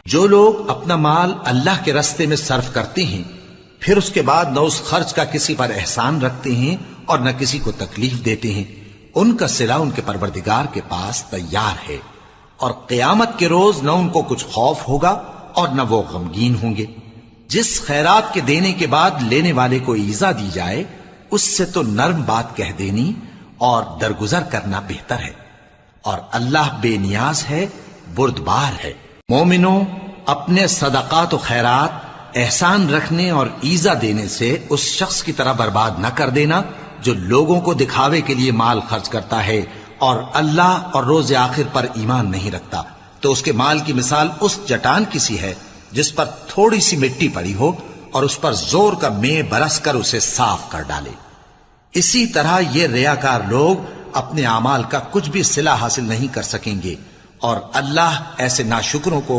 جو لوگ اپنا مال اللہ کے راستے میں صرف کرتے ہیں پھر اس کے بعد نہ اس خرچ کا کسی پر احسان رکھتے ہیں اور نہ کسی کو تکلیف دیتے ہیں، ان کا صلہ ان کے پروردگار کے پاس تیار ہے، اور قیامت کے روز نہ ان کو کچھ خوف ہوگا اور نہ وہ غمگین ہوں گے۔ جس خیرات کے دینے کے بعد لینے والے کو ایذا دی جائے اس سے تو نرم بات کہہ دینی اور درگزر کرنا بہتر ہے، اور اللہ بے نیاز ہے، بردبار ہے۔ مومنوں، اپنے صدقات و خیرات احسان رکھنے اور ایذا دینے سے اس شخص کی طرح برباد نہ کر دینا جو لوگوں کو دکھاوے کے لیے مال خرچ کرتا ہے اور اللہ اور روز آخر پر ایمان نہیں رکھتا، تو اس کے مال کی مثال اس چٹان کی سی ہے جس پر تھوڑی سی مٹی پڑی ہو اور اس پر زور کا مے برس کر اسے صاف کر ڈالے۔ اسی طرح یہ ریاکار لوگ اپنے اعمال کا کچھ بھی صلہ حاصل نہیں کر سکیں گے، اور اللہ ایسے ناشکروں کو